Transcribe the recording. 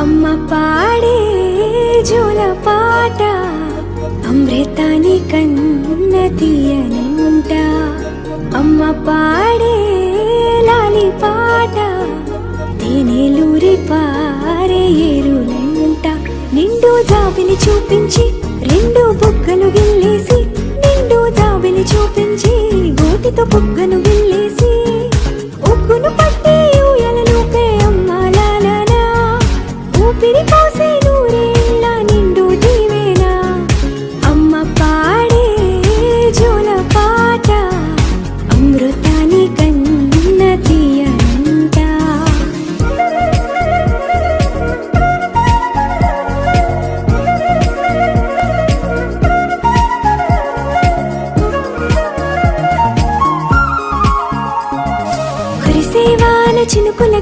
అమ్మ పాడే జోల పాట అమృతాని కన్న తీయనంట. అమ్మ పాడే లాలి పాట తేనెలూరి పారే ఏరులంట. నిండు జాబిలి చూపించి రెండు బుగ్గలు గిల్లేసి, నిండు జాబిలి చూపించి గోటితో బుగ్గను గిల్లేసి, ఉగ్గును పట్టి ఊయలలోపే అమ్మ లాలనా, ఊపిరి పోసే నూరేళ్ళ నిండు దీవేనా. అమ్మ పాడే జోల పాట అమృతాని కన్న తీయనంట. కురిసేవాన చినుకుల